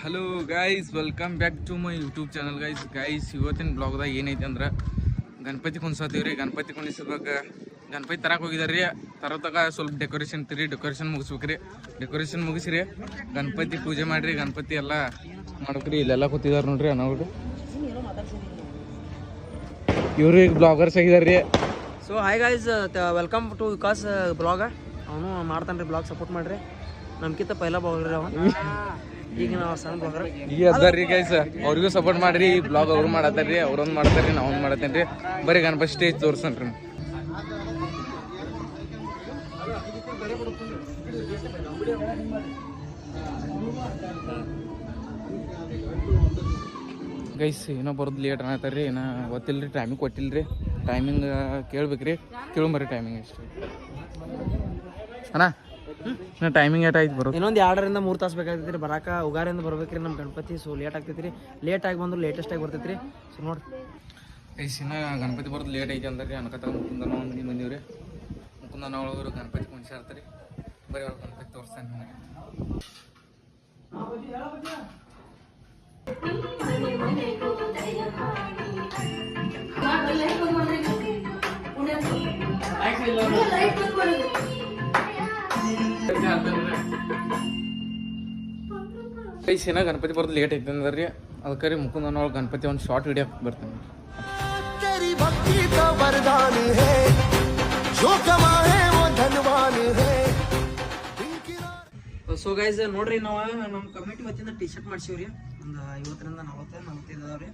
Hello guys, welcome back to my YouTube channel. Guys ಇವತ್ತಿನ ಬ್ಲಾಗ್ದಾಗ ಏನೈತಿ ಅಂದ್ರೆ ಗಣಪತಿ ಕುಣಿಸತ್ತೀವ್ರಿ. ಗಣಪತಿ ಕುಣಿಸಬೇಕು, ಗಣಪತಿ ತರಕ್ಕೆ ಹೋಗಿದಾರ್ರಿ. ತರತಕ ಸ್ವಲ್ಪ ಡೆಕೋರೇಷನ್ ಡೆಕೋರೇಷನ್ ಮುಗಿಸ್ಬೇಕ್ರಿ. ಡೆಕೋರೇಷನ್ ಮುಗಿಸ್ರಿ, ಗಣಪತಿ ಪೂಜೆ ಮಾಡ್ರಿ, ಗಣಪತಿ ಎಲ್ಲ ಮಾಡ್ಬೇಕ್ರಿ. ಇಲ್ಲೆಲ್ಲ ಕೂತಿದಾರೆ ನೋಡ್ರಿ ಅನ್ನೋರು. ಇವ್ರು ಈಗ ಬ್ಲಾಗರ್ಸ್ ಆಗಿದಾರ್ರಿ. So hi guys, welcome to Vikas blog. ಅವನು ಮಾಡ್ತಾನೆ ರೀ ಬ್ಲಾಗ್, ಸಪೋರ್ಟ್ ಮಾಡ್ರಿ. ನಮ್ಕಿಂತ ಪೈಲ ಬ್ಲಾಗರ್ ಅವ, ಈಗ ನಾವು ಸಣ್ಣ ಬ್ಲಾಗರ್ ಈಗ ಅದಾರ್ರಿ ಗೈಸ್. ಅವ್ರಿಗೂ ಸಪೋರ್ಟ್ ಮಾಡ್ರಿ. ಈ ಬ್ಲಾಗ್ ಅವ್ರು ಮಾಡತ್ತಾರ್ರಿ, ಅವ್ರೊಂದು ಮಾಡತ್ತಾರ್ರಿ, ನಾವೊಂದು ಮಾಡತ್ತೇನೆ ರೀ. ಬರೀ ಗಣಪತಿ ಸ್ಟೇಜ್ ತೋರ್ಸನ್ರಿ. ಗೈಸ್ ಏನೋ ಬರೋದು ಲೇಟ್ ಅನ್ನತ್ತಾರ್ರಿ. ಏನೋ ಗೊತ್ತಿಲ್ಲರಿ, ಟೈಮಿಂಗ್ ಕೊಟ್ಟಿಲ್ರಿ. ಟೈಮಿಂಗ್ ಕೇಳ್ಬೇಕ್ರಿ, ಕೇಳಂಬರ್ರಿ ಟೈಮಿಂಗ್ ಎಷ್ಟು ಅಣ್ಣ. ಟೈಮಿಂಗ್ ಏಟ್ ಆಯ್ತು ಬರೋದು? ಇನ್ನೊಂದು 2ರಿಂದ 3 ತಾಸು ಬೇಕಾಗ್ತೈತಿ ರೀ ಬರಾಕ. ಉಗಾರಿಂದ ಬರ್ಬೇಕ್ರಿ ನಮ್ಮ ಗಣಪತಿ. ಸೊ ಲೇಟ್ ಆಗ್ತೈತಿ ರೀ. ಲೇಟ್ ಆಗಿ ಬಂದ್ರು ಲೇಟೆಸ್ಟ್ ಆಗಿ ಬರ್ತೈತಿ ರೀ. ಸೊ ನೋಡ್ರಿ ಗೈಸ್, ಇನ್ನ ಗಣಪತಿ ಬರೋದು ಲೇಟ್ ಐತಿ ಅಂದ್ರೆ ಅನ್ಕತ್ತ ಮುಕುಂದನ ಮಂದಿ ಬಂದೀವ್ರಿ. ಮುಕುಂದನ ಒಳಗರು ಗಣಪತಿ ಕುಣಿಸಾರ್ತಾರೆ. ಬರೀ ಅವ್ರ ಗಣಪತಿ ತೋರಿಸ್ತಾನೆ ನನಗೆ. ಗೈಸ್ ಏನ ಗಣಪತಿ ಬರೋದು ಲೇಟ್ ಐತಿ ಅಂದ್ರಿ, ಅದಕ್ಕೆ ರೀ ಮುಕುಂದನ ಒಳಗೆ ಗಣಪತಿ ಒಂದು ಶಾರ್ಟ್ ವಿಡಿಯೋ ಬರ್ತಾನೆ. ಸೊ ಗೈಸ್ ನೋಡ್ರಿ, ನಾವು ನಮ್ಮ ಕಮಿಟಿ ವತಿಯಿಂದ ಟಿ ಶರ್ಟ್ ಮಾಡ್ಸೀವ್ರಿ. ಒಂದು 50ರಿಂದ 45 ಅದಾವ್ರಿ.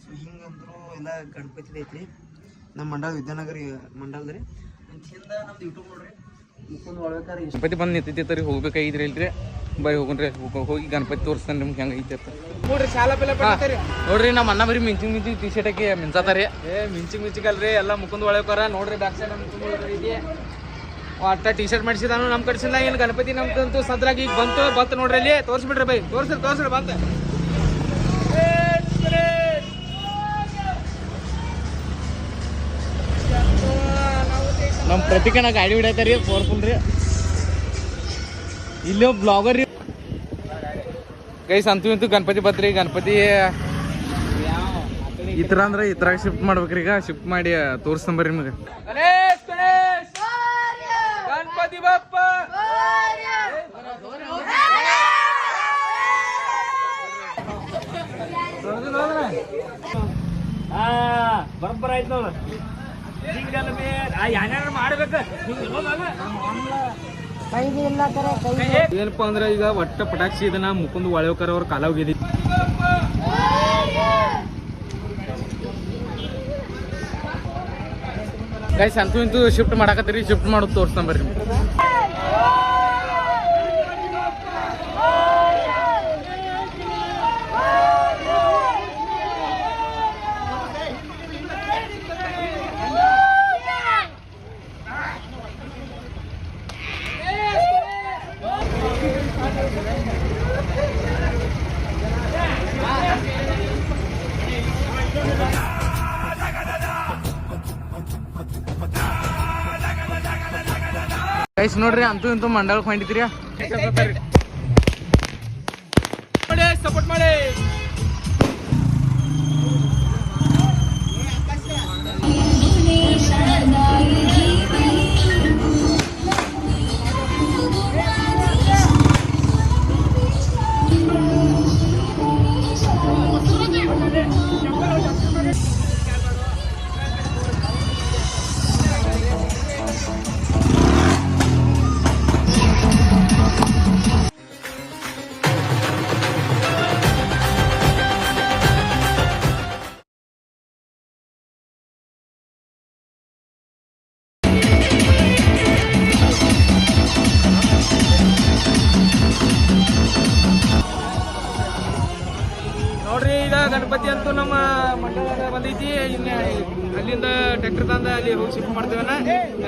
ಸೊ ಹಿಂಗಂದ್ರು ಎಲ್ಲ ಗಣಪತಿ ಐತ್ರಿ. ನಮ್ಮ ಮಂಡಳ ವಿದ್ಯಾನಗರ ಮಂಡಳದ್ರಿ. ಹಿಂದ ನಮ್ದು ಯೂಟ್ಯೂಬ್ ನೋಡ್ರಿ. ಗಣಪತಿ ಬಂದು ನಿಂತೈತಿ, ಹೋಗ್ಬೇಕಾಗಿದ್ರಿ ಇಲ್ರಿ. ಬರೀ ಹೋಗ್ರಿ, ಹೋಗಿ ಗಣಪತಿ ತೋರಿಸ್ತಾನೆ ನಿಮ್ಗೆ ಹೆಂಗ ಐತಿ ನೋಡ್ರಿ. ಶಾಲಾ ನೋಡ್ರಿ, ನಮ್ಮ ಅಣ್ಣ ಬರೀ ಮಿಂಚಿಂಗ್ ಟಿ ಶರ್ಟ್ ಹಾಕಿ ಮಿಂಚಾತಾರಿ. ಮಿಂಚಿಗಲ್ರಿ ಎಲ್ಲ ಮುಕುಂದ್ ಒಳಗೋರ. ನೋಡ್ರಿ ಬ್ಯಾಕ್ ಸೈಡ್ ಮುಕುಂದ್ ಐತಿ. ಒಟ್ಟ ಟಿ ಶರ್ಟ್ ಮಾಡಿಸಿದಾನು ನಮ್ಮ ಕಡಿಸಿಲ್ಲ. ಏನು ಗಣಪತಿ ನಮ್ಗಂತೂ ಸದ್ರಾಗಿ ಈಗ ಬಂತು ನೋಡ್ರಿ. ಅಲ್ಲಿ ತೋರಿಸ್ಬಿಡ್ರಿ ಬೈ, ತೋರಿಸ್ರಿ ಬಂತ. ನಮ್ಮ ಪ್ರತಿಕನ ಗಾಡಿ ಹೊಡ್ಯಾತಾರಿ, ಪವರ್ಫುಲ್ ರೀ. ಇಲ್ಲೇ ಬ್ಲಾಗರ್ ರೀ ಗೈಸ್. ಅಂತೂ ಗಣಪತಿ ಬತ್ರಿ. ಗಣಪತಿ ಈ ಥರ ಅಂದ್ರೆ ಈ ಥರ ಶಿಫ್ಟ್ ಮಾಡ್ಬೇಕ್ರಿ. ಈಗ ಶಿಫ್ಟ್ ಮಾಡಿ ತೋರಿಸ್ತಂಬರ್ರಿ ನಿಮಗೆ. ಗಣಪತಿ ಬಪ್ಪ ಬರೋಬ್ಬರ ಆಯ್ತು ನೋಡ್ರಿ. ಏನಾರು ಮಾಡ್ಬೇಕು. ಏನಪ್ಪಾ ಅಂದ್ರೆ ಈಗ ಒಟ್ಟ ಪಟಾಕ್ಷಿ ಇದನ್ನ ಮುಕುಂದ್ ಒಳಕರ್ ಅವ್ರ ಕಾಲ ಹೋಗಿದಿ. ಗೈಸ್ ಅಂತೂ ಶಿಫ್ಟ್ ಮಾಡಾಕತ್ತೀರಿ. ಶಿಫ್ಟ್ ಮಾಡೋದು ತೋರಿಸ್ತಂಬರ್ರಿ. ಗೈಸ್ ನೋಡ್ರಿ, ಅಂತೂ ಮಂಡಳಕ್ಕೆ ಹೊಂಟಿದ್ರಿ. ಸಪೋರ್ಟ್ ಮಾಡಿ. ನೋಡ್ರಿ, ಈಗ ಗಣಪತಿ ಅಂತೂ ನಮ್ಮ ಮಂಡಳದಾಗ ಬಂದೈತಿ. ಇನ್ನು ಅಲ್ಲಿಂದ ಟ್ರ್ಯಾಕ್ಟರ್ ತಂದ ಅಲ್ಲಿ ಹೋಗಿ ಶಿಫ್ಟ್ ಮಾಡ್ತೇವನ.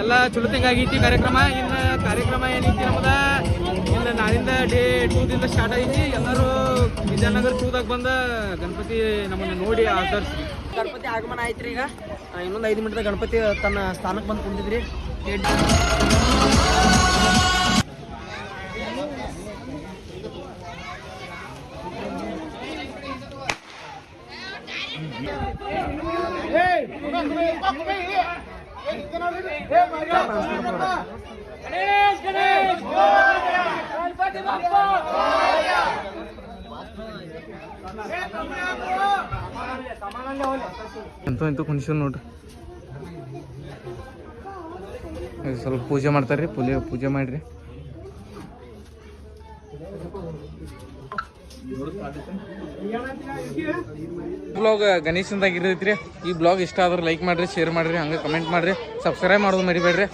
ಎಲ್ಲ ಚಲೋತಂಗ ಆಗೈತಿ ಕಾರ್ಯಕ್ರಮ. ಇನ್ನು ಕಾರ್ಯಕ್ರಮ ಏನೈತಿ ನಮ್ದ, ಇನ್ನು ನಾಳಿಂದ ಡೇ 2ದಿಂದ ಸ್ಟಾರ್ಟ್ ಆಗೈತಿ. ಎಲ್ಲರೂ ವಿದ್ಯಾನಗರ 2ದಾಗ ಬಂದ ಗಣಪತಿ ನಮ್ಮನ್ನ ನೋಡಿ ಆಧರಿಸಿ. ಗಣಪತಿ ಆಗಮನ ಆಯ್ತ್ರಿ. ಈಗ ಇನ್ನೊಂದು 5 ಮಿನಿಟ್ದಾಗ ಗಣಪತಿ ತನ್ನ ಸ್ಥಾನಕ್ಕೆ ಬಂದು ಕುಂತಿದ್ರಿ. ಇಂತೂ ಕುಣಿಸಿ ನೋಡ್ರಿ ಸ್ವಲ್ಪ ಪೂಜೆ ಮಾಡ್ತಾರ್ರಿ ಪೂಜೆ ಮಾಡ್ರಿ ಬ್ಲಾಗ್ ಗಣೇಶಂದಾಗ ಇರೈತ್ರಿ ಈ ಬ್ಲಾಗ್ ಇಷ್ಟ ಆದ್ರೆ ಲೈಕ್ ಮಾಡ್ರಿ ಶೇರ್ ಮಾಡ್ರಿ ಹಂಗೆ ಕಮೆಂಟ್ ಮಾಡ್ರಿ ಸಬ್ಸ್ಕ್ರೈಬ್ ಮಾಡೋದು ಮರಿಬೇಡ್ರಿ